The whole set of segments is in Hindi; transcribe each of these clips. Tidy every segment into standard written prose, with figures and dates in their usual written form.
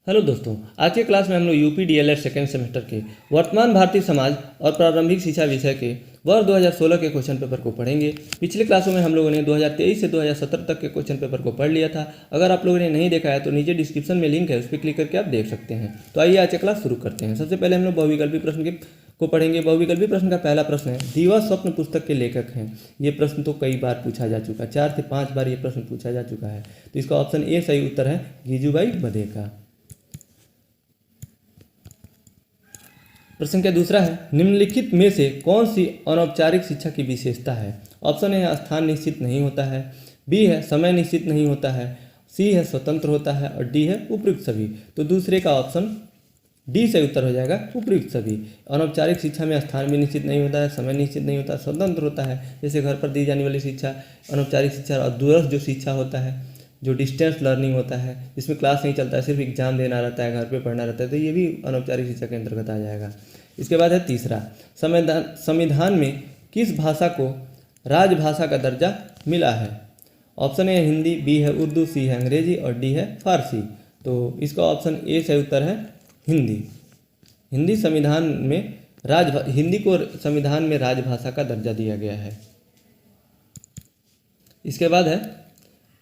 हेलो दोस्तों, आज के क्लास में हम लोग यूपी डीएलएड सेकेंड सेमेस्टर के वर्तमान भारतीय समाज और प्रारंभिक शिक्षा विषय के वर्ष 2016 के क्वेश्चन पेपर को पढ़ेंगे। पिछले क्लासों में हम लोगों ने 2023 से 2017 तक के क्वेश्चन पेपर को पढ़ लिया था। अगर आप लोगों ने नहीं देखा है तो नीचे डिस्क्रिप्शन में लिंक है, उस पर क्लिक करके आप देख सकते हैं। तो आइए आज का क्लास शुरू करते हैं। सबसे पहले हम लोग बहुविकल्पी प्रश्न को पढ़ेंगे। बहुविकल्पी प्रश्न का पहला प्रश्न है, दीवा स्वप्न पुस्तक के लेखक हैं। ये प्रश्न तो कई बार पूछा जा चुका है, 4 से 5 बार ये प्रश्न पूछा जा चुका है। तो इसका ऑप्शन ए सही उत्तर है, गीजूभाई बधेका। प्रश्न का दूसरा है, निम्नलिखित में से कौन सी अनौपचारिक शिक्षा की विशेषता है? ऑप्शन ए है स्थान निश्चित नहीं होता है, बी है समय निश्चित नहीं होता है, सी है स्वतंत्र होता है और डी है उपयुक्त सभी। तो दूसरे का ऑप्शन डी से उत्तर हो जाएगा, उपयुक्त सभी। अनौपचारिक शिक्षा में स्थान भी निश्चित नहीं होता है, समय निश्चित नहीं होता, स्वतंत्र होता है, जैसे घर पर दी जाने वाली शिक्षा अनौपचारिक शिक्षा। और दूरस्थ जो शिक्षा होता है, जो डिस्टेंस लर्निंग होता है, जिसमें क्लास नहीं चलता है, सिर्फ एग्जाम देना रहता है, घर पे पढ़ना रहता है, तो ये भी अनौपचारिक शिक्षा के अंतर्गत आ जाएगा। इसके बाद है तीसरा, संविधान में किस भाषा को राजभाषा का दर्जा मिला है? ऑप्शन ए हिंदी, बी है उर्दू, सी है अंग्रेजी और डी है फारसी। तो इसका ऑप्शन ए से उत्तर है हिंदी। हिंदी को संविधान में राजभाषा का दर्जा दिया गया है। इसके बाद है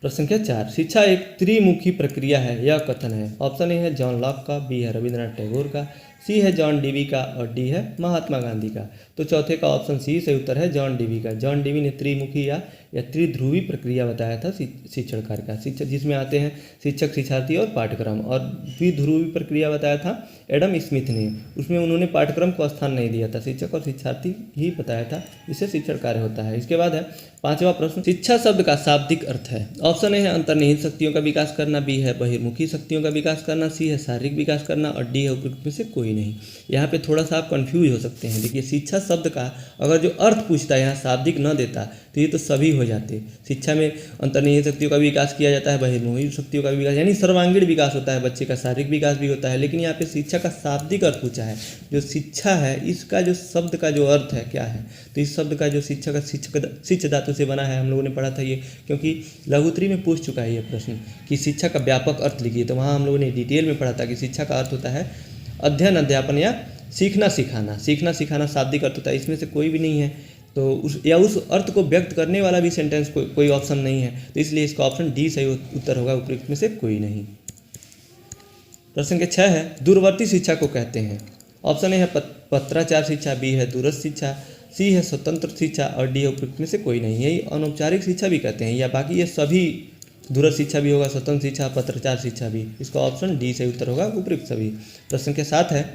प्रश्न संख्या 4, शिक्षा एक त्रिमुखी प्रक्रिया है, यह कथन है? ऑप्शन ए है जॉन लॉक का, बी है रविंद्रनाथ टैगोर का, सी है जॉन डीवी का और डी है महात्मा गांधी का। तो चौथे का ऑप्शन सी से उत्तर है जॉन डीवी का। जॉन डीवी ने त्रिमुखी या त्रिध्रुवी प्रक्रिया बताया था शिक्षण कार्य का। शिक्षक जिसमें आते हैं शिक्षक, शिक्षार्थी और पाठ्यक्रम। और द्विध्रुवी प्रक्रिया बताया था एडम स्मिथ ने, उसमें उन्होंने पाठ्यक्रम को स्थान नहीं दिया था, शिक्षक और शिक्षार्थी ही बताया था, इससे शिक्षण कार्य होता है। इसके बाद है पांचवा प्रश्न, शिक्षा शब्द का शाब्दिक अर्थ है? ऑप्शन ए है अंतर्निहित शक्तियों का विकास करना, बी है बहिर्मुखी शक्तियों का विकास करना, सी है शारीरिक विकास करना और डी है उपयुक्त में से कोई नहीं। यहाँ पे थोड़ा सा आप कंफ्यूज हो सकते हैं। देखिए, शिक्षा शब्द का अगर जो अर्थ पूछता है यहाँ शाब्दिक न देता तो ये तो सभी हो जाते। शिक्षा में अंतर्निहित शक्तियों का विकास किया जाता है, बहिर्मुखी शक्तियों का विकास यानी सर्वांगीण विकास होता है, बच्चे का शारीरिक विकास भी होता है। लेकिन यहाँ पे शिक्षा का शाब्दिक अर्थ पूछा है। जो शिक्षा है इसका जो शब्द का जो अर्थ है क्या है? तो इस शब्द का जो शिक्ष धातु से बना है, हम लोगों ने पढ़ा था ये, क्योंकि लघुत्री में पूछ चुका है ये प्रश्न कि शिक्षा का व्यापक अर्थ लिखिए। तो वहाँ हम लोगों ने डिटेल में पढ़ा था कि शिक्षा का अर्थ होता है अध्ययन, अध्यापन या सीखना सिखाना। सीखना सिखाना शाब्दिक अर्थ होता है, इसमें से कोई भी नहीं है। तो उस अर्थ को व्यक्त करने वाला भी सेंटेंस कोई ऑप्शन नहीं है। तो इसलिए इसका ऑप्शन डी सही उत्तर होगा, उपयुक्त में से कोई नहीं। प्रश्न के 6 है, दूरवर्ती शिक्षा को कहते हैं? ऑप्शन ए है पत्राचार शिक्षा, बी है दूरस्थ शिक्षा, सी है स्वतंत्र शिक्षा और डी है उपयुक्त में से कोई नहीं। यही अनौपचारिक शिक्षा भी कहते हैं, या बाकी ये सभी, दूरस्थ शिक्षा भी होगा, स्वतंत्र शिक्षा, पत्राचार शिक्षा भी। इसका ऑप्शन डी से उत्तर होगा, उपयुक्त सभी। प्रश्न के 7 है,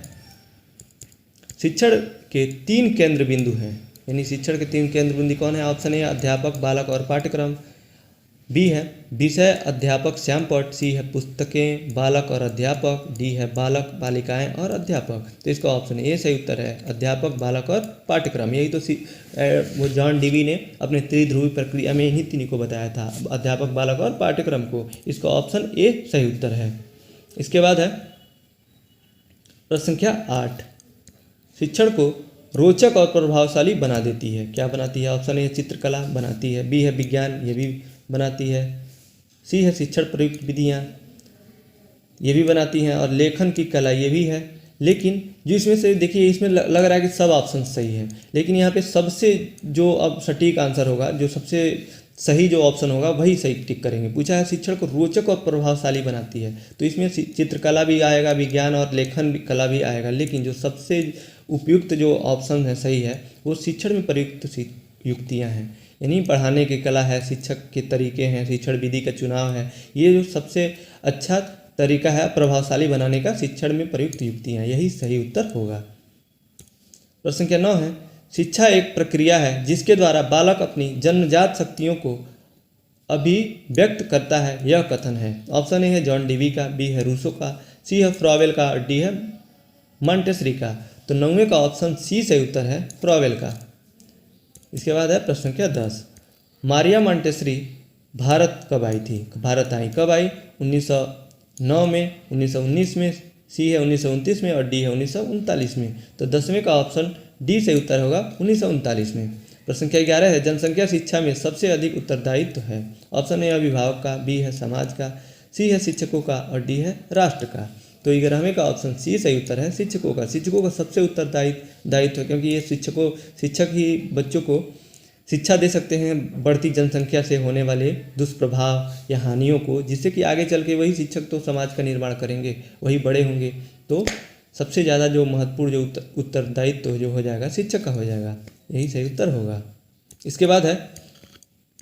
शिक्षण के 3 केंद्र बिंदु हैं, यानी शिक्षण के 3 केंद्र बिंदु कौन है? ऑप्शन ए अध्यापक, बालक और पाठ्यक्रम, बी है विषय, अध्यापक, श्यामपट्ट, सी है पुस्तकें, बालक और अध्यापक, डी है बालक, बालिकाएं और अध्यापक। तो इसका ऑप्शन ए सही उत्तर है, अध्यापक, बालक और पाठ्यक्रम। यही तो वो जॉन डीवी ने अपने त्रिध्रुवी प्रक्रिया में इन्हीं तीनों को बताया था, अध्यापक, बालक और पाठ्यक्रम को। इसका ऑप्शन ए सही उत्तर है। इसके बाद है प्रश्न संख्या 8, शिक्षण को रोचक और प्रभावशाली बना देती है, क्या बनाती है? ऑप्शन ए चित्रकला बनाती है, बी है विज्ञान, ये भी बनाती है, सी है शिक्षण प्रयुक्त विधियाँ, ये भी बनाती हैं, और लेखन की कला ये भी है। लेकिन जो इसमें से देखिए, इसमें लग रहा है कि सब ऑप्शन सही है, लेकिन यहाँ पे सबसे जो अब सटीक आंसर होगा, जो सबसे सही जो ऑप्शन होगा वही सही टिक करेंगे। पूछा है शिक्षण को रोचक और प्रभावशाली बनाती है, तो इसमें चित्रकला भी आएगा, विज्ञान और लेखन कला भी आएगा। लेकिन जो सबसे उपयुक्त जो ऑप्शन है सही है, वो शिक्षण में प्रयुक्त युक्तियाँ हैं, यानी पढ़ाने की कला है, शिक्षक के तरीके हैं, शिक्षण विधि का चुनाव है। ये जो सबसे अच्छा तरीका है प्रभावशाली बनाने का, शिक्षण में प्रयुक्त युक्तियाँ, यही सही उत्तर होगा। प्रश्न संख्या 9 है, शिक्षा एक प्रक्रिया है जिसके द्वारा बालक अपनी जन्मजात शक्तियों को अभिव्यक्त करता है, यह कथन है? ऑप्शन ए है जॉन डीवी का, बी है रूसो का, सी है फ्रॉवेल का और डी है मॉन्टेसरी का। तो 9वें का ऑप्शन सी से उत्तर है, फ्रॉवेल का। इसके बाद है प्रश्न संख्या 10, मारिया मॉन्टेसरी भारत कब आई थी? भारत आई कब आई? 1909 में, 1919 में, सी है 1929 में और डी है 1939 में। तो 10वें का ऑप्शन डी से उत्तर होगा, 1939 में। प्रश्न संख्या 11 है, जनसंख्या शिक्षा में सबसे अधिक उत्तरदायित्व है? ऑप्शन ए अभिभावक का, बी है समाज का, सी है शिक्षकों का और डी है राष्ट्र का। तो 11वें का ऑप्शन सी सही उत्तर है शिक्षकों का। शिक्षकों का सबसे दायित्व है, क्योंकि ये शिक्षक ही बच्चों को शिक्षा दे सकते हैं बढ़ती जनसंख्या से होने वाले दुष्प्रभाव या हानियों को, जिससे कि आगे चल के वही शिक्षक तो समाज का निर्माण करेंगे, वही बड़े होंगे। तो सबसे ज़्यादा जो महत्वपूर्ण जो उत्तरदायित्व जो हो जाएगा शिक्षक का हो जाएगा, यही सही उत्तर होगा। इसके बाद है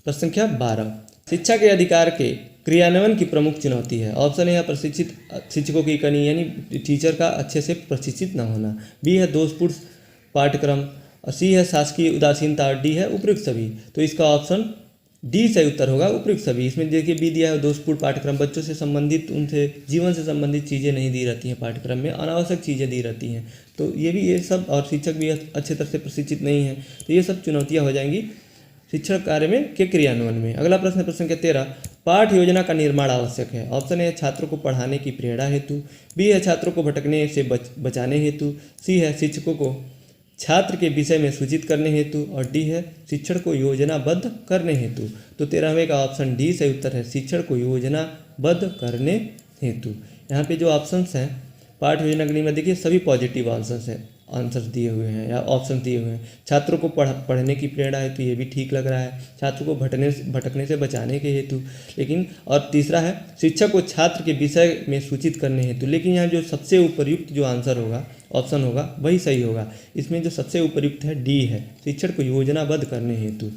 प्रश्न संख्या 12, शिक्षा के अधिकार के क्रियान्वयन की प्रमुख चुनौती है। ऑप्शन ए है प्रशिक्षित शिक्षकों की कमी, यानी टीचर का अच्छे से प्रशिक्षित न होना। बी है दोषपूर्ण पाठ्यक्रम, और सी है शासकीय उदासीनता, और डी है उपयुक्त सभी। तो इसका ऑप्शन डी सही उत्तर होगा, उपयुक्त सभी। इसमें देखिए बी दिया है दोषपूर्ण पाठ्यक्रम, बच्चों से संबंधित उनसे जीवन से संबंधित चीज़ें नहीं दी रहती हैं पाठ्यक्रम में, अनावश्यक चीज़ें दी रहती हैं। तो ये सब, और शिक्षक भी अच्छे तरह से प्रशिक्षित नहीं है, तो ये सब चुनौतियाँ हो जाएंगी शिक्षण कार्य में के क्रियान्वयन में। अगला प्रश्न है प्रश्न संख्या 13, पाठ योजना का निर्माण आवश्यक है। ऑप्शन ए है छात्रों को पढ़ाने की प्रेरणा हेतु, बी है छात्रों को भटकने से बचाने हेतु, सी है शिक्षकों को छात्र के विषय में सूचित करने हेतु, और डी है शिक्षण को योजनाबद्ध करने हेतु। तो 13वें का ऑप्शन डी सही उत्तर है शिक्षण को योजनाबद्ध करने हेतु। यहाँ पे जो ऑप्शंस हैं पाठ योजना के लिए देखिए सभी पॉजिटिव आंसर्स दिए हुए हैं या ऑप्शन दिए हुए हैं। छात्रों को पढ़ने की प्रेरणा हेतु, ये भी ठीक लग रहा है। छात्रों को भटकने से बचाने के हेतु, लेकिन और तीसरा है शिक्षक को छात्र के विषय में सूचित करने हेतु। लेकिन यहाँ जो सबसे उपयुक्त जो आंसर होगा, ऑप्शन होगा, वही सही होगा। इसमें जो सबसे उपयुक्त है डी है शिक्षण को योजनाबद्ध करने हेतु।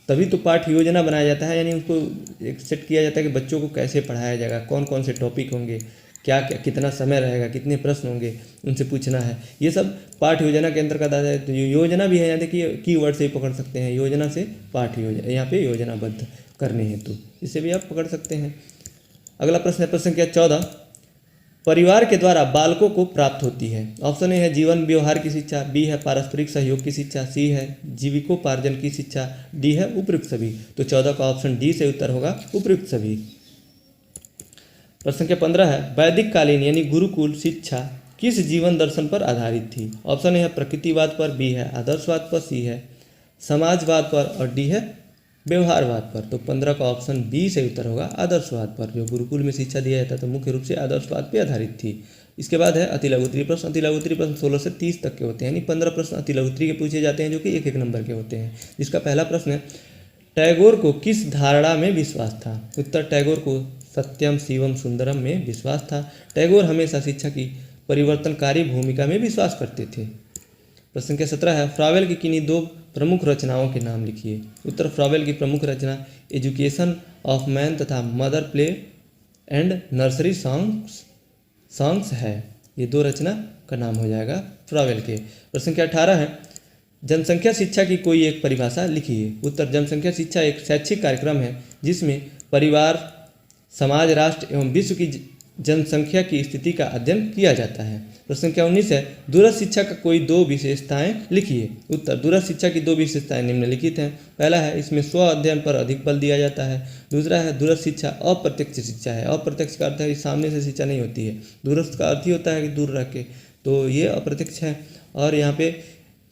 तभी तो पाठ योजना बनाया जाता है, यानी उसको एक सेट किया जाता है कि बच्चों को कैसे पढ़ाया जाएगा, कौन कौन से टॉपिक होंगे, क्या क्या कितना समय रहेगा, कितने प्रश्न होंगे, उनसे पूछना है। ये सब पाठ योजना के अंतर्गत आता है। तो योजना भी है, यहाँ देखिए कीवर्ड से ही पकड़ सकते हैं, योजना से पाठ योजना, यहाँ पे योजनाबद्ध करने हेतु, इसे भी आप पकड़ सकते हैं। अगला प्रश्न है प्रश्न संख्या 14, परिवार के द्वारा बालकों को प्राप्त होती है। ऑप्शन ए है जीवन व्यवहार की शिक्षा, बी है पारस्परिक सहयोग की शिक्षा, सी है जीविकोपार्जन की शिक्षा, डी है उपयुक्त सभी। तो 14 का ऑप्शन डी से उत्तर होगा उपयुक्त सभी। प्रश्न संख्या 15 है वैदिक कालीन यानी गुरुकुल शिक्षा किस जीवन दर्शन पर आधारित थी। ऑप्शन ए है प्रकृतिवाद पर, बी है आदर्शवाद पर, सी है समाजवाद पर, और डी है व्यवहारवाद पर। तो 15 का ऑप्शन बी से उत्तर होगा आदर्शवाद पर। जो गुरुकुल में शिक्षा दिया जाता तो मुख्य रूप से आदर्शवाद पर आधारित थी। इसके बाद है अति लघु उत्तरीय प्रश्न। अति लघु उत्तरीय प्रश्न 16 से 30 तक के होते हैं, यानी 15 प्रश्न अति लघु उत्तरीय के पूछे जाते हैं, जो कि 1-1 नंबर के होते हैं। जिसका पहला प्रश्न है टैगोर को किस धारणा में विश्वास था। उत्तर टैगोर को सत्यम शिवम सुंदरम में विश्वास था। टैगोर हमेशा शिक्षा की परिवर्तनकारी भूमिका में विश्वास करते थे। प्रश्न संख्या 17 है फ्रावेल की किन्हीं 2 प्रमुख रचनाओं के नाम लिखिए। उत्तर फ्रावेल की प्रमुख रचना एजुकेशन ऑफ मैन तथा mother play and nursery songs है। ये 2 रचना का नाम हो जाएगा फ्रावेल के। प्रश्न संख्या 18 है जनसंख्या शिक्षा की कोई एक परिभाषा लिखिए। उत्तर जनसंख्या शिक्षा एक शैक्षिक कार्यक्रम है जिसमें परिवार, समाज, राष्ट्र एवं विश्व की जनसंख्या की स्थिति का अध्ययन किया जाता है। प्रश्न संख्या 19 है दूरस्थ शिक्षा का कोई 2 विशेषताएं लिखिए। उत्तर दूरस्थ शिक्षा की 2 विशेषताएं निम्नलिखित हैं। पहला है इसमें स्व अध्ययन पर अधिक बल दिया जाता है। दूसरा है दूरस्थ शिक्षा अप्रत्यक्ष शिक्षा है। अप्रत्यक्ष का अर्थ है सामने से शिक्षा नहीं होती है। दूरस्थ का अर्थ ही होता है कि दूर रह के, तो ये अप्रत्यक्ष है। और यहाँ पे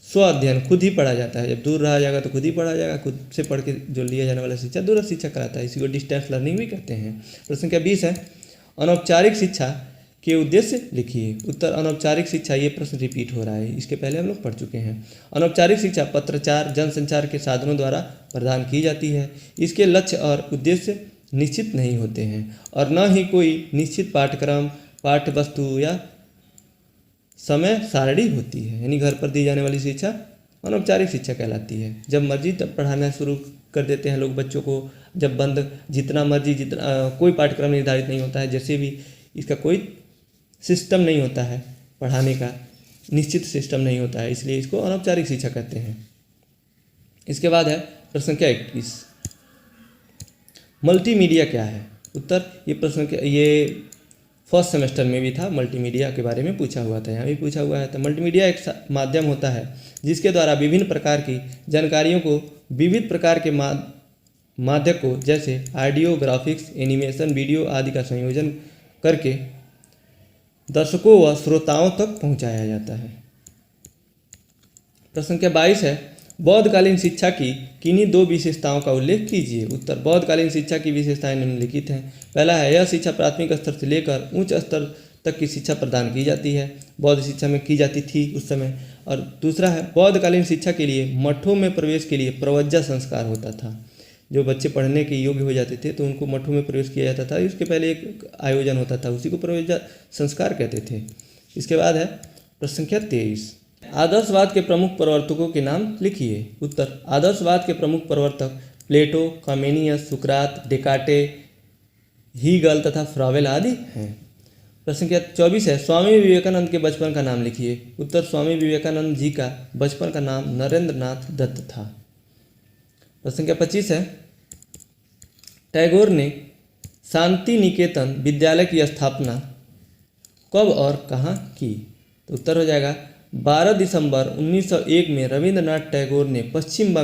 स्व अध्ययन खुद ही पढ़ा जाता है। जब दूर रहा जाएगा तो खुद ही पढ़ा जाएगा, खुद से पढ़ के जो लिया जाने वाला शिक्षा दूरस्थ शिक्षा कराता है। इसी को डिस्टेंस लर्निंग भी कहते हैं। प्रश्न संख्या 20 है अनौपचारिक शिक्षा के उद्देश्य लिखिए। उत्तर अनौपचारिक शिक्षा, ये प्रश्न रिपीट हो रहा है, इसके पहले हम लोग पढ़ चुके हैं। अनौपचारिक शिक्षा पत्राचार जनसंचार के साधनों द्वारा प्रदान की जाती है। इसके लक्ष्य और उद्देश्य निश्चित नहीं होते हैं और न ही कोई निश्चित पाठ्यक्रम, पाठ्य वस्तु या समय सारणी होती है। यानी घर पर दी जाने वाली शिक्षा अनौपचारिक शिक्षा कहलाती है। जब मर्जी तब पढ़ाना शुरू कर देते हैं लोग बच्चों को, जब बंद जितना मर्जी कोई पाठ्यक्रम निर्धारित नहीं होता है, जैसे भी इसका कोई सिस्टम नहीं होता है, पढ़ाने का निश्चित सिस्टम नहीं होता है, इसलिए इसको अनौपचारिक शिक्षा कहते हैं। इसके बाद है प्रश्न संख्या 21 मल्टीमीडिया क्या है। उत्तर ये प्रश्न ये फर्स्ट सेमेस्टर में भी था, मल्टीमीडिया के बारे में पूछा हुआ था, यहाँ भी पूछा हुआ है। तो मल्टीमीडिया एक माध्यम होता है जिसके द्वारा विभिन्न प्रकार की जानकारियों को विविध प्रकार के माध्यकों जैसे ऑडियो, ग्राफिक्स, एनिमेशन, वीडियो आदि का संयोजन करके दर्शकों व श्रोताओं तक पहुंचाया जाता है। प्रश्न संख्या 22 है बौद्धकालीन शिक्षा की किन्हीं 2 विशेषताओं का उल्लेख कीजिए। उत्तर बौद्धकालीन शिक्षा की विशेषताएं निम्नलिखित हैं। पहला है यह शिक्षा प्राथमिक स्तर से लेकर उच्च स्तर तक की शिक्षा प्रदान की जाती है, बौद्ध शिक्षा में की जाती थी उस समय। और दूसरा है बौद्धकालीन शिक्षा के लिए मठों में प्रवेश के लिए प्रवज्जा संस्कार होता था। जो बच्चे पढ़ने के योग्य हो जाते थे तो उनको मठों में प्रवेश किया जाता था, इसके पहले एक आयोजन होता था, उसी को प्रवज्जा संस्कार कहते थे। इसके बाद है प्रश्न संख्या 23, आदर्शवाद के प्रमुख प्रवर्तकों के नाम लिखिए। उत्तर, आदर्शवाद के प्रमुख प्रवर्तक प्लेटो, कमेनियस, सुकरात, डेकार्टे, हीगल तथा फ्रावेल आदि हैं। प्रश्न संख्या 24 है स्वामी विवेकानंद के बचपन का नाम लिखिए। उत्तर, स्वामी विवेकानंद जी का बचपन का नाम नरेंद्र नाथ दत्त था। प्रश्न संख्या 25 है टैगोर ने शांति निकेतन विद्यालय की स्थापना कब और कहाँ की? तो उत्तर हो जाएगा 12 दिसंबर 1901 में रविंद्रनाथ टैगोर ने पश्चिम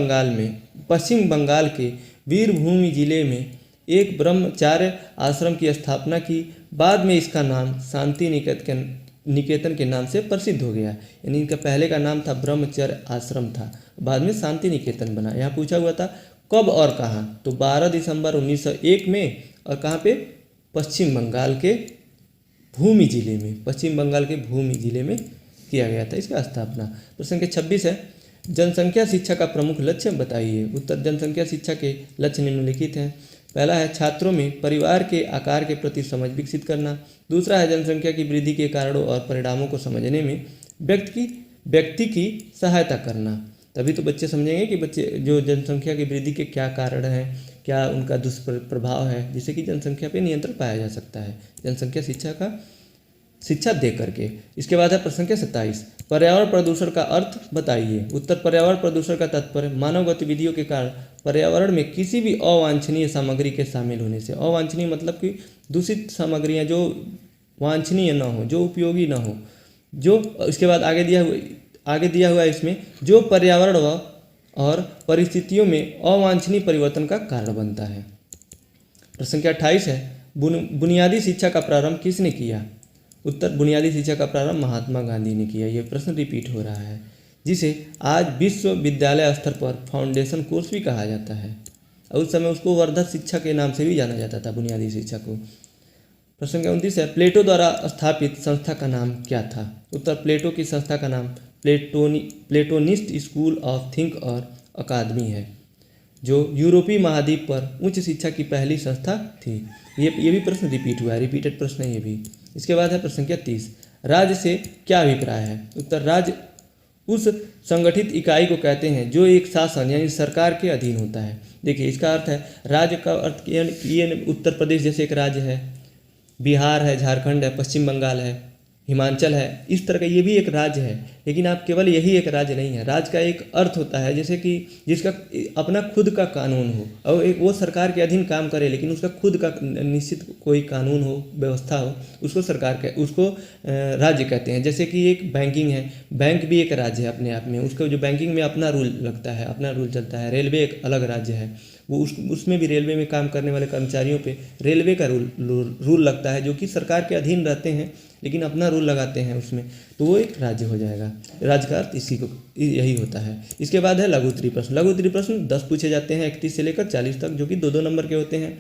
बंगाल के वीरभूमि जिले में एक ब्रह्मचार्य आश्रम की स्थापना की। बाद में इसका नाम शांति निकेतन के नाम से प्रसिद्ध हो गया। यानी इनका पहले का नाम था ब्रह्मचर्य आश्रम था, बाद में शांति निकेतन बना। यहाँ पूछा हुआ था कब और कहाँ, तो 12 दिसंबर 1901 में, और कहाँ पे? पश्चिम बंगाल के भूमि जिले में किया गया था इसका स्थापना। प्रश्न संख्या 26 है जनसंख्या शिक्षा का प्रमुख लक्ष्य बताइए। उत्तर, जनसंख्या शिक्षा के लक्ष्य निम्नलिखित हैं। पहला है छात्रों में परिवार के आकार के प्रति समझ विकसित करना। दूसरा है जनसंख्या की वृद्धि के कारणों और परिणामों को समझने में व्यक्ति की सहायता करना। तभी तो बच्चे समझेंगे कि बच्चे जो जनसंख्या की वृद्धि के क्या कारण हैं, क्या उनका दुष्प्रभाव है, जिससे कि जनसंख्या पे नियंत्रण पाया जा सकता है जनसंख्या शिक्षा दे करके। इसके बाद है प्रश्न संख्या 27, पर्यावरण प्रदूषण का अर्थ बताइए। उत्तर, पर्यावरण प्रदूषण का तात्पर्य मानव गतिविधियों के कारण पर्यावरण में किसी भी अवांछनीय सामग्री के शामिल होने से। अवांछनीय मतलब कि दूषित सामग्रियाँ जो वांछनीय न हो, जो उपयोगी न हो, जो इसके बाद आगे दिया हुआ है इसमें, जो पर्यावरण और परिस्थितियों में अवांछनीय परिवर्तन का कारण बनता है। प्रश्न संख्या 28 है बुनियादी शिक्षा का प्रारंभ किसने किया? उत्तर, बुनियादी शिक्षा का प्रारंभ महात्मा गांधी ने किया। यह प्रश्न रिपीट हो रहा है, जिसे आज विश्वविद्यालय स्तर पर फाउंडेशन कोर्स भी कहा जाता है, और उस समय उसको वर्धित शिक्षा के नाम से भी जाना जाता था, बुनियादी शिक्षा को। प्रश्न संख्या 29 है प्लेटो द्वारा स्थापित संस्था का नाम क्या था? उत्तर, प्लेटो की संस्था का नाम प्लेटोनिस्ट स्कूल ऑफ थिंक और अकादमी है, जो यूरोपीय महाद्वीप पर उच्च शिक्षा की पहली संस्था थी। ये भी प्रश्न रिपीट हुआ है, रिपीटेड प्रश्न है ये भी। इसके बाद है प्रश्न संख्या 30, राज्य से क्या अभिप्राय है? उत्तर, राज्य उस संगठित इकाई को कहते हैं जो एक शासन यानी सरकार के अधीन होता है। देखिए इसका अर्थ है, राज्य का अर्थ ये उत्तर प्रदेश जैसे एक राज्य है, बिहार है, झारखंड है, पश्चिम बंगाल है, हिमाचल है, इस तरह का ये भी एक राज्य है। लेकिन आप केवल यही एक राज्य नहीं है, राज्य का एक अर्थ होता है जैसे कि जिसका अपना खुद का कानून हो, और एक वो सरकार के अधीन काम करे लेकिन उसका खुद का निश्चित कोई कानून हो, व्यवस्था हो, उसको राज्य कहते हैं। जैसे कि एक बैंकिंग है, बैंक भी एक राज्य है अपने आप में, उसका जो बैंकिंग में अपना रूल लगता है, अपना रूल चलता है। रेलवे एक अलग राज्य है, वो उसमें भी रेलवे में काम करने वाले कर्मचारियों पे रेलवे का रूल लगता है, जो कि सरकार के अधीन रहते हैं लेकिन अपना रूल लगाते हैं उसमें, तो वो एक राज्य हो जाएगा। राज्य का अर्थ यही होता है। इसके बाद है लघु उत्तरीय प्रश्न। लघु उत्तरीय प्रश्न 10 पूछे जाते हैं, 31 से लेकर 40 तक, जो कि 2-2 नंबर के होते हैं,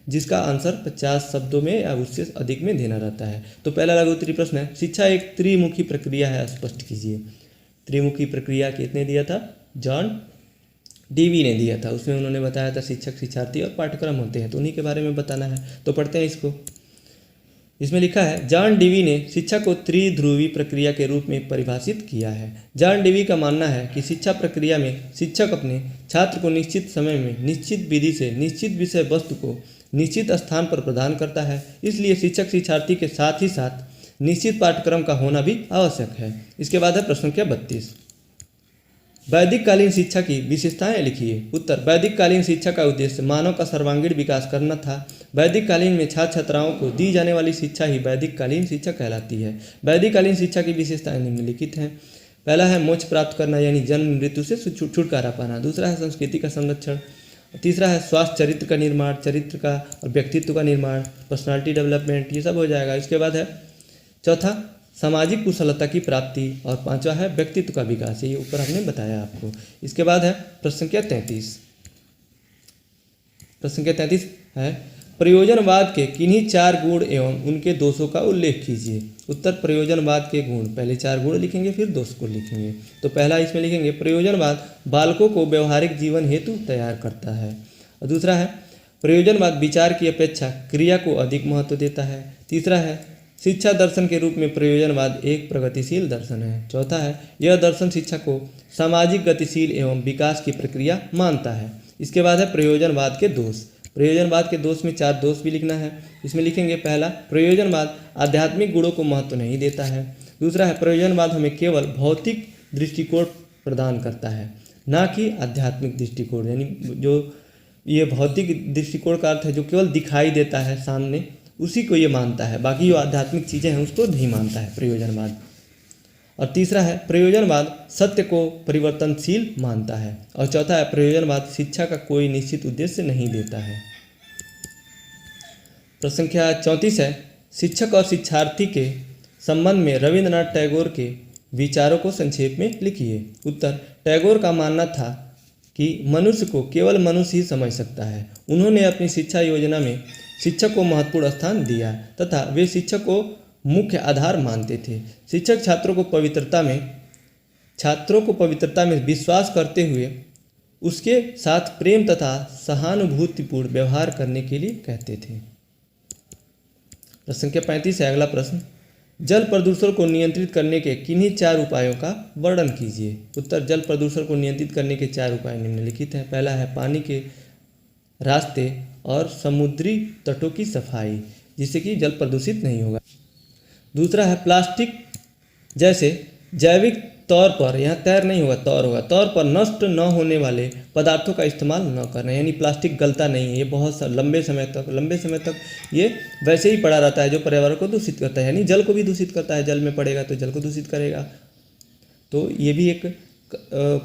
जिसका आंसर 50 शब्दों में या उससे अधिक में देना रहता है। तो पहला लघु उत्तरीय प्रश्न है शिक्षा एक त्रिमुखी प्रक्रिया है, स्पष्ट कीजिए। त्रिमुखी प्रक्रिया किसने दिया था? जॉन डीवी ने दिया था। उसमें उन्होंने बताया था शिक्षक, शिक्षार्थी और पाठ्यक्रम होते हैं, तो उन्हीं के बारे में बताना है। तो पढ़ते हैं इसको। इसमें लिखा है जॉन डीवी ने शिक्षा को त्रिध्रुवी प्रक्रिया के रूप में परिभाषित किया है। जॉन डीवी का मानना है कि शिक्षा प्रक्रिया में शिक्षक अपने छात्र को निश्चित समय में निश्चित विधि से निश्चित विषय वस्तु को निश्चित स्थान पर प्रदान करता है। इसलिए शिक्षक शिक्षार्थी के साथ ही साथ निश्चित पाठ्यक्रम का होना भी आवश्यक है। इसके बाद है प्रश्न संख्या 32, वैदिक कालीन शिक्षा की विशेषताएं लिखिए। उत्तर, वैदिक कालीन शिक्षा का उद्देश्य मानव का सर्वांगीण विकास करना था। वैदिक कालीन में छात्र छात्राओं को दी जाने वाली शिक्षा ही वैदिक कालीन शिक्षा कहलाती है। वैदिक कालीन शिक्षा की विशेषताएं निम्नलिखित हैं। पहला है मोक्ष प्राप्त करना, यानी जन्म मृत्यु से छुटकारा पाना। दूसरा है संस्कृति का संरक्षण। तीसरा है स्वास्थ्य चरित्र का निर्माण, चरित्र का और व्यक्तित्व का निर्माण, पर्सनालिटी डेवलपमेंट, ये सब हो जाएगा। इसके बाद है चौथा सामाजिक कुशलता की प्राप्ति, और पांचवा है व्यक्तित्व का विकास, ये ऊपर हमने बताया आपको। इसके बाद है प्रश्न संख्या 33। प्रश्न संख्या 33 है प्रयोजनवाद के किन्हीं 4 गुण एवं उनके दोषों का उल्लेख कीजिए। उत्तर, प्रयोजनवाद के गुण, पहले 4 गुण लिखेंगे फिर दोष को लिखेंगे। तो पहला इसमें लिखेंगे प्रयोजनवाद बालकों को व्यवहारिक जीवन हेतु तैयार करता है। और दूसरा है प्रयोजनवाद विचार की अपेक्षा क्रिया को अधिक महत्व देता है। तीसरा है शिक्षा दर्शन के रूप में प्रयोजनवाद एक प्रगतिशील दर्शन है। चौथा है यह दर्शन शिक्षा को सामाजिक गतिशील एवं विकास की प्रक्रिया मानता है। इसके बाद है प्रयोजनवाद के दोष। प्रयोजनवाद के दोष में 4 दोष भी लिखना है। इसमें लिखेंगे पहला, प्रयोजनवाद आध्यात्मिक गुणों को महत्व नहीं देता है। दूसरा है प्रयोजनवाद हमें केवल भौतिक दृष्टिकोण प्रदान करता है, ना कि आध्यात्मिक दृष्टिकोण। यानी जो ये भौतिक दृष्टिकोण का अर्थ है जो केवल दिखाई देता है सामने, उसी को ये मानता है, बाकी जो आध्यात्मिक चीज़ें हैं उसको नहीं मानता है प्रयोजनवाद। और तीसरा है प्रयोजनवाद सत्य को परिवर्तनशील मानता है। और चौथा है प्रयोजनवाद शिक्षा का कोई निश्चित उद्देश्य नहीं देता है। प्रश्न संख्या 34 है शिक्षक और शिक्षार्थी के संबंध में रविंद्रनाथ टैगोर के विचारों को संक्षेप में लिखिए। उत्तर, टैगोर का मानना था कि मनुष्य को केवल मनुष्य ही समझ सकता है। उन्होंने अपनी शिक्षा योजना में शिक्षक को महत्वपूर्ण स्थान दिया तथा वे शिक्षक को मुख्य आधार मानते थे। शिक्षक छात्रों को पवित्रता में विश्वास करते हुए उसके साथ प्रेम तथा सहानुभूतिपूर्ण व्यवहार करने के लिए कहते थे। प्रश्न संख्या 35 है अगला प्रश्न, जल प्रदूषण को नियंत्रित करने के किन्हीं 4 उपायों का वर्णन कीजिए। उत्तर, जल प्रदूषण को नियंत्रित करने के 4 उपाय निम्नलिखित हैं। पहला है पानी के रास्ते और समुद्री तटों की सफाई, जिससे कि जल प्रदूषित नहीं होगा। दूसरा है प्लास्टिक जैसे जैविक तौर पर, यहाँ तैर नहीं होगा तौर होगा, तौर पर नष्ट न होने वाले पदार्थों का इस्तेमाल न करना। यानी प्लास्टिक गलता नहीं है, ये बहुत लंबे समय तक ये वैसे ही पड़ा रहता है जो पर्यावरण को दूषित करता है, यानी जल को भी दूषित करता है। जल में पड़ेगा तो जल को दूषित करेगा, तो ये भी एक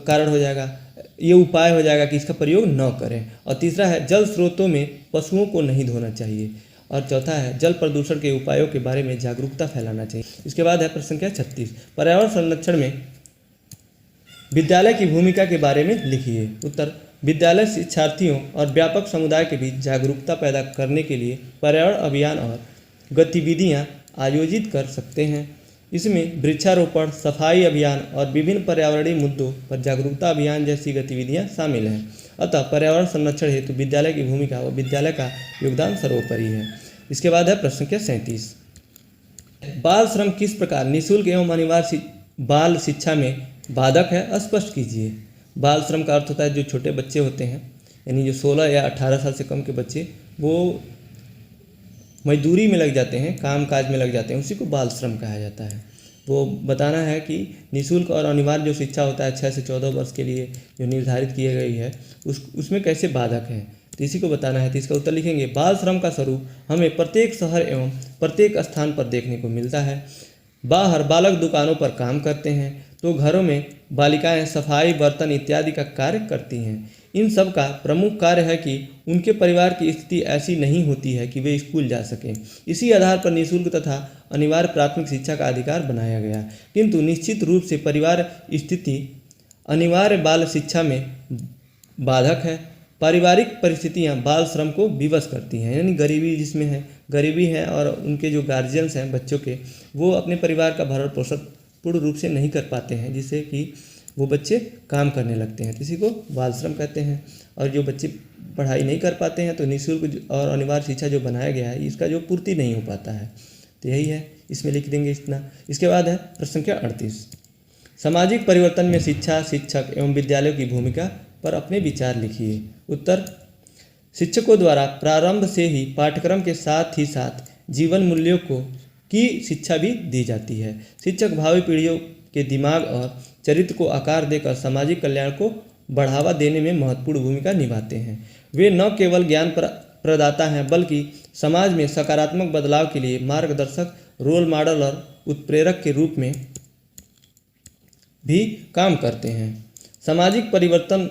कारण हो जाएगा, ये उपाय हो जाएगा कि इसका प्रयोग न करें। और तीसरा है जल स्रोतों में पशुओं को नहीं धोना चाहिए। और चौथा है जल प्रदूषण के उपायों के बारे में जागरूकता फैलाना चाहिए। इसके बाद है प्रश्न संख्या 36, पर्यावरण संरक्षण में विद्यालय की भूमिका के बारे में लिखिए। उत्तर, विद्यालय शिक्षार्थियों और व्यापक समुदाय के बीच जागरूकता पैदा करने के लिए पर्यावरण अभियान और गतिविधियां आयोजित कर सकते हैं। इसमें वृक्षारोपण, सफाई अभियान और विभिन्न पर्यावरणीय मुद्दों पर जागरूकता अभियान जैसी गतिविधियां शामिल हैं। अतः पर्यावरण संरक्षण हेतु विद्यालय की भूमिका व विद्यालय का योगदान सर्वोपरि है। इसके बाद है प्रश्न संख्या 37, बाल श्रम किस प्रकार निःशुल्क एवं अनिवार्य बाल शिक्षा में बाधक है, स्पष्ट कीजिए। बाल श्रम का अर्थ होता है जो छोटे बच्चे होते हैं, यानी जो 16 या 18 साल से कम के बच्चे वो मजदूरी में लग जाते हैं, काम काज में लग जाते हैं, उसी को बाल श्रम कहा जाता है। वो बताना है कि निःशुल्क और अनिवार्य जो शिक्षा होता है 6 से 14 वर्ष के लिए जो निर्धारित की गई है उसमें कैसे बाधक है, तो इसी को बताना है। तो इसका उत्तर लिखेंगे, बाल श्रम का स्वरूप हमें प्रत्येक शहर एवं प्रत्येक स्थान पर देखने को मिलता है। बाहर बालक दुकानों पर काम करते हैं तो घरों में बालिकाएं सफाई, बर्तन इत्यादि का कार्य करती हैं। इन सब का प्रमुख कार्य है कि उनके परिवार की स्थिति ऐसी नहीं होती है कि वे स्कूल जा सकें। इसी आधार पर निःशुल्क तथा अनिवार्य प्राथमिक शिक्षा का अधिकार बनाया गया, किंतु निश्चित रूप से परिवार स्थिति अनिवार्य बाल शिक्षा में बाधक है। पारिवारिक परिस्थितियां बाल श्रम को विवश करती हैं, यानी गरीबी जिसमें है, गरीबी है और उनके जो गार्जियंस हैं बच्चों के, वो अपने परिवार का भरण पोषण पूर्ण रूप से नहीं कर पाते हैं, जिससे कि वो बच्चे काम करने लगते हैं, इसी को बाल श्रम कहते हैं। और जो बच्चे पढ़ाई नहीं कर पाते हैं तो निःशुल्क और अनिवार्य शिक्षा जो बनाया गया है इसका जो पूर्ति नहीं हो पाता है, तो यही है, इसमें लिख देंगे इतना। इसके बाद है प्रश्न संख्या 38, सामाजिक परिवर्तन में शिक्षा, शिक्षक एवं विद्यालयों की भूमिका पर अपने विचार लिखिए। उत्तर, शिक्षकों द्वारा प्रारंभ से ही पाठ्यक्रम के साथ ही साथ जीवन मूल्यों की शिक्षा भी दी जाती है। शिक्षक भावी पीढ़ियों के दिमाग और चरित्र को आकार देकर सामाजिक कल्याण को बढ़ावा देने में महत्वपूर्ण भूमिका निभाते हैं। वे न केवल ज्ञान प्रदाता हैं बल्कि समाज में सकारात्मक बदलाव के लिए मार्गदर्शक, रोल मॉडल और उत्प्रेरक के रूप में भी काम करते हैं। सामाजिक परिवर्तन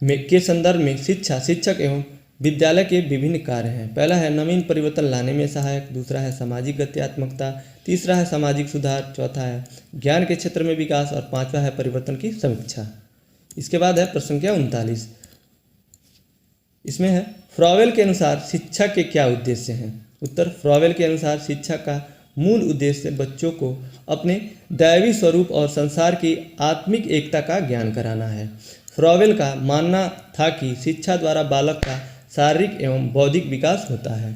के संदर्भ में शिक्षा, शिक्षक एवं विद्यालय के विभिन्न कार्य हैं। पहला है नवीन परिवर्तन लाने में सहायक, दूसरा है सामाजिक गत्यात्मकता, तीसरा है सामाजिक सुधार, चौथा है ज्ञान के क्षेत्र में विकास और पांचवा है परिवर्तन की समीक्षा। इसके बाद है प्रश्न संख्या 39, इसमें है फ्रॉवेल के अनुसार शिक्षा के क्या उद्देश्य हैं। उत्तर, फ्रॉवेल के अनुसार शिक्षा का मूल उद्देश्य बच्चों को अपने दैवी स्वरूप और संसार की आत्मिक एकता का ज्ञान कराना है। फ्रॉवेल का मानना था कि शिक्षा द्वारा बालक का शारीरिक एवं बौद्धिक विकास होता है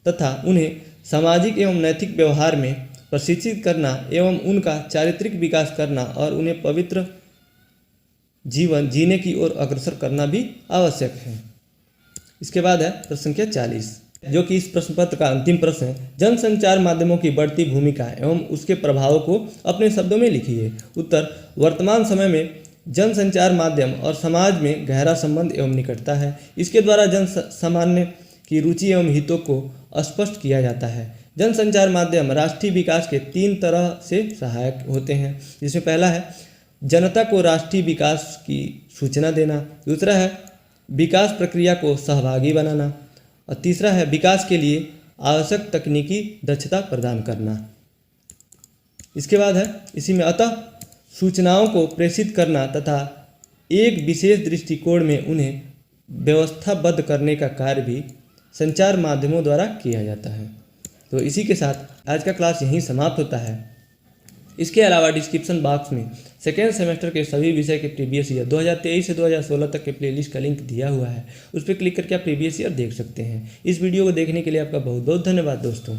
तथा उन्हें सामाजिक एवं नैतिक व्यवहार में प्रशिक्षित करना एवं उनका चारित्रिक विकास करना और उन्हें पवित्र जीवन जीने की ओर अग्रसर करना भी आवश्यक है। इसके बाद है प्रश्न संख्या 40, जो कि इस प्रश्न पत्र का अंतिम प्रश्न है। जनसंचार माध्यमों की बढ़ती भूमिका एवं उसके प्रभावों को अपने शब्दों में लिखिए। उत्तर, वर्तमान समय में जनसंचार माध्यम और समाज में गहरा संबंध एवं निकटता है। इसके द्वारा जन सामान्य की रुचि एवं हितों को स्पष्ट किया जाता है। जनसंचार माध्यम राष्ट्रीय विकास के 3 तरह से सहायक होते हैं, जिसमें पहला है जनता को राष्ट्रीय विकास की सूचना देना, दूसरा है विकास प्रक्रिया को सहभागी बनाना और तीसरा है विकास के लिए आवश्यक तकनीकी दक्षता प्रदान करना। इसके बाद है इसी में अतः सूचनाओं को प्रेषित करना तथा एक विशेष दृष्टिकोण में उन्हें व्यवस्थाबद्ध करने का कार्य भी संचार माध्यमों द्वारा किया जाता है। तो इसी के साथ आज का क्लास यहीं समाप्त होता है। इसके अलावा डिस्क्रिप्शन बॉक्स में सेकेंड सेमेस्टर के सभी विषय के प्रीवियस ईयर 2023 से 2016 तक के प्लेलिस्ट का लिंक दिया हुआ है, उस पर क्लिक करके आप प्रीवियस ईयर देख सकते हैं। इस वीडियो को देखने के लिए आपका बहुत बहुत धन्यवाद दोस्तों।